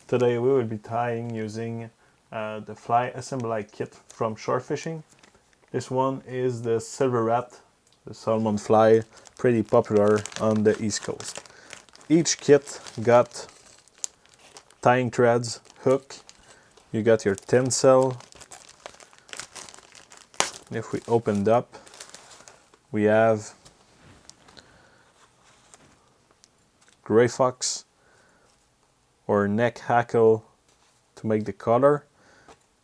Today we will be tying using the fly assembly kit from SHOR Fishing. This one is the silver rat, the salmon fly, pretty popular on the East Coast. Each kit got tying threads, hook, you got your tinsel. If we opened up, we have gray fox or neck hackle to make the color,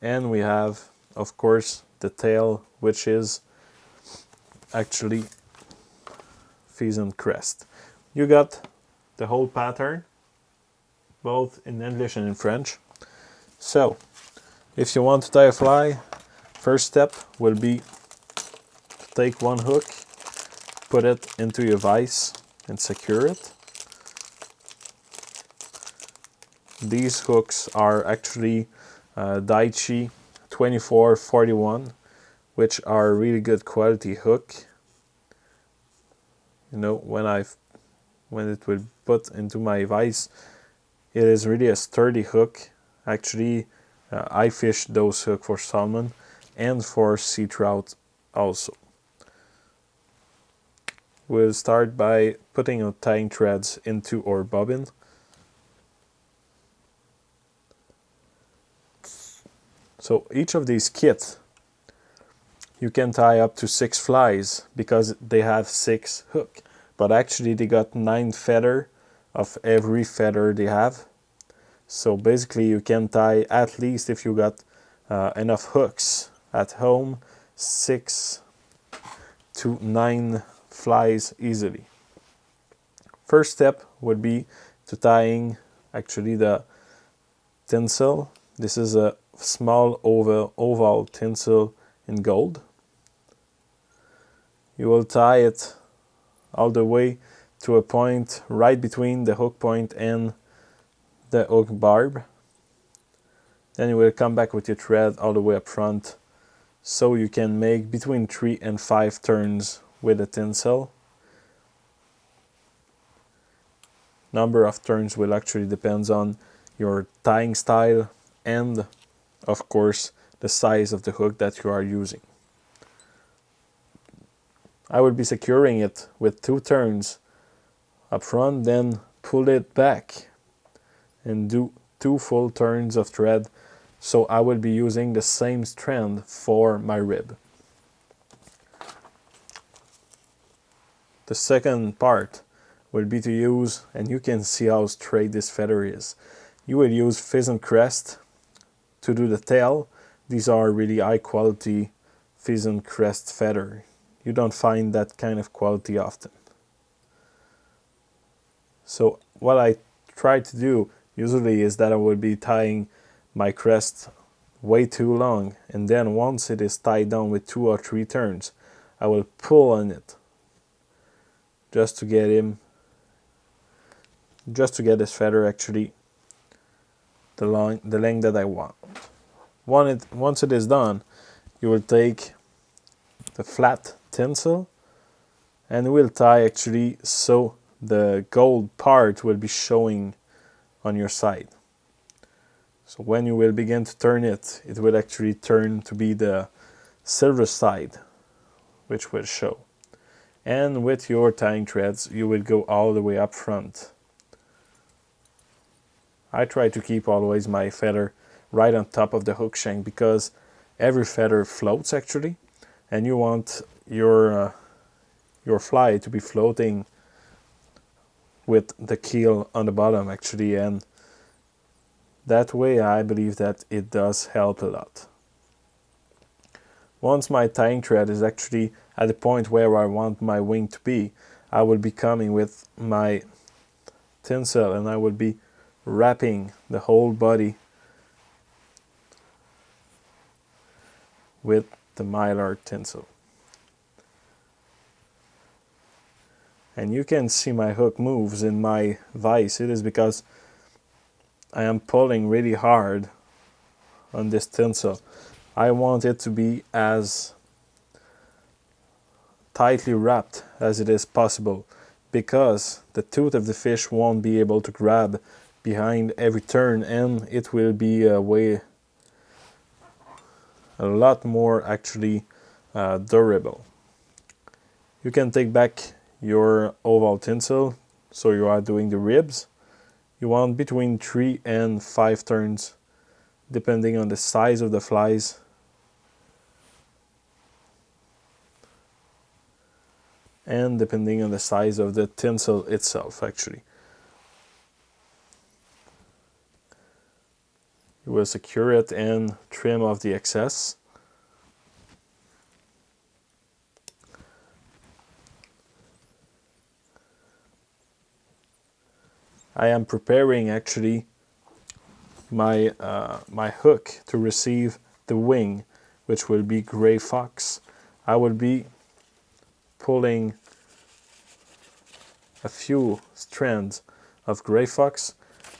and we have of course the tail, which is actually pheasant crest. You got the whole pattern both in English and in French. So if you want to tie a fly, first step will be to take one hook, put it into your vise and secure it. These hooks are actually Daichi 2441, which are a really good quality hook. You know, when it will put into my vise, it is really a sturdy hook. Actually, I fish those hooks for salmon and for sea trout also. We'll start by putting our tying threads into our bobbin. So each of these kits, you can tie up to 6 flies because they have 6 hooks. But actually they got 9 feather of every feather they have. So basically you can tie, at least if you got enough hooks at home, 6 to 9 flies easily. First step would be to tying actually the tinsel. This is a small oval tinsel in gold. You will tie it all the way to a point right between the hook point and the hook barb. Then you will come back with your thread all the way up front, so you can make between 3 and 5 turns with the tinsel. Number of turns will actually depend on your tying style and of course the size of the hook that you are using. I will be securing it with 2 turns up front, then pull it back and do 2 full turns of thread, so I will be using the same strand for my rib. The second part will be to use, and you can see how straight this feather is, you will use pheasant crest to do the tail. These are really high quality pheasant crest feather. You don't find that kind of quality often. So what I try to do usually is that I will be tying my crest way too long, and then once it is tied down with 2 or 3 turns, I will pull on it just to get this feather actually the length that I want. Once it is done, you will take the flat tinsel and we'll tie actually so the gold part will be showing on your side. So when you will begin to turn it, it will actually turn to be the silver side, which will show. And with your tying threads, you will go all the way up front. I try to keep always my feather right on top of the hook shank because every feather floats actually, and you want your fly to be floating with the keel on the bottom actually, and that way I believe that it does help a lot. Once my tying thread is actually at the point where I want my wing to be, I will be coming with my tinsel and I will be wrapping the whole body with the mylar tinsel. And you can see my hook moves in my vise. It is because I am pulling really hard on this tinsel. I want it to be as tightly wrapped as it is possible, because the tooth of the fish won't be able to grab behind every turn, and it will be a lot more actually durable. You can take back your oval tinsel, so you are doing the ribs. You want between 3 and 5 turns, depending on the size of the flies. And depending on the size of the tinsel itself, actually. You will secure it and trim off the excess. I am preparing actually my my hook to receive the wing, which will be gray fox. I will be pulling a few strands of gray fox,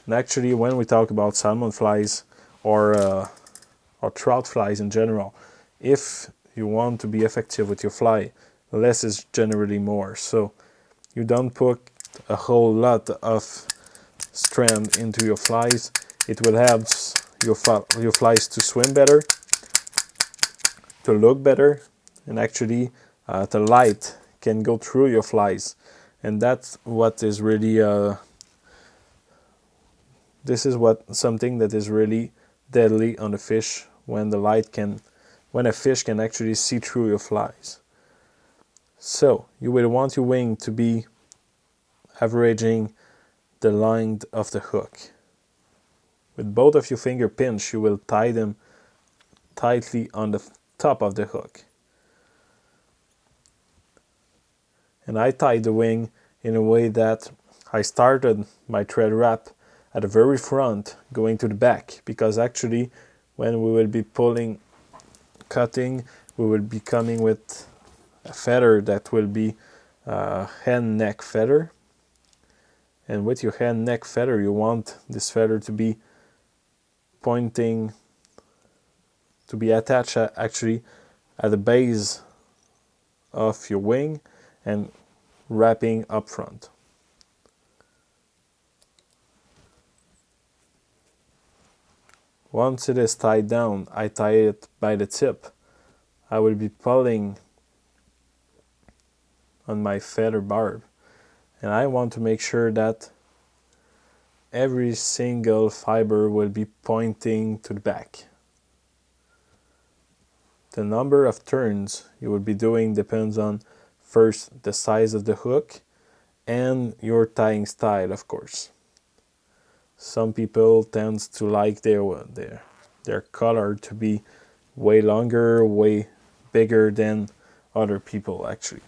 and actually when we talk about salmon flies or trout flies in general, if you want to be effective with your fly, less is generally more. So you don't put a whole lot of strand into your flies. It will help your flies to swim better, to look better, and actually the light can go through your flies, and that's what is really this is what something that is really deadly on a fish, when when a fish can actually see through your flies. So you will want your wing to be averaging the length of the hook. With both of your finger pinch, you will tie them tightly on the top of the hook. And I tied the wing in a way that I started my thread wrap at the very front, going to the back, because actually when we will be cutting, we will be coming with a feather that will be a hen neck feather. And with your hen neck feather, you want this feather to be pointing, to be attached actually at the base of your wing and wrapping up front. Once it is tied down, I tie it by the tip. I will be pulling on my feather barb, and I want to make sure that every single fiber will be pointing to the back. The number of turns you will be doing depends on, first, the size of the hook and your tying style, of course. Some people tend to like their collar to be way longer, way bigger than other people actually.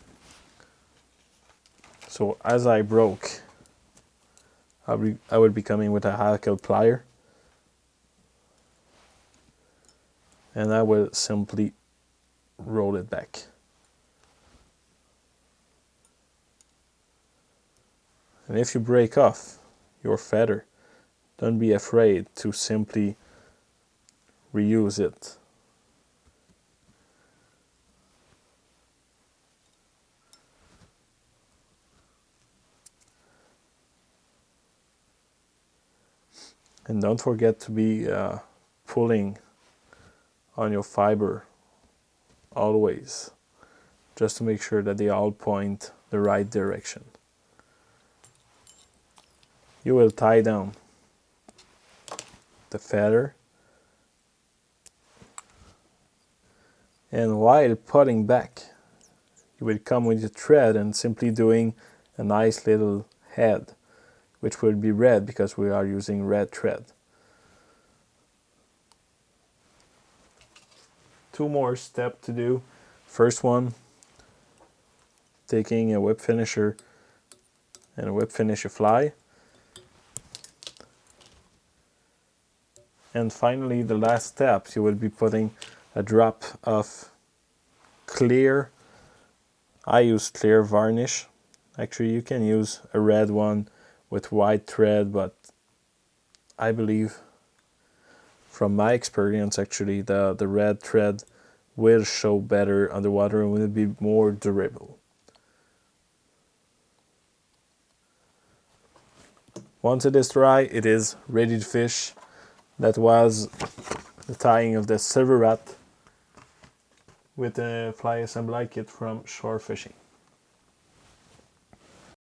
So as I broke, I will be coming with a helical plier, and I will simply roll it back. And if you break off your feather, don't be afraid to simply reuse it. And don't forget to be pulling on your fiber always, just to make sure that they all point the right direction. You will tie down the feather, and while putting back, you will come with your thread and simply doing a nice little head, which will be red because we are using red thread. 2 more steps to do. First one, taking a whip finisher and whip finish your fly. And finally, the last step, you will be putting a drop of clear, I use clear varnish. Actually, you can use a red one with white thread, but I believe, from my experience actually, the red thread will show better underwater and will be more durable. Once it is dry, it is ready to fish. That was the tying of the silver rat with a fly assembly kit from SHOR Fishing.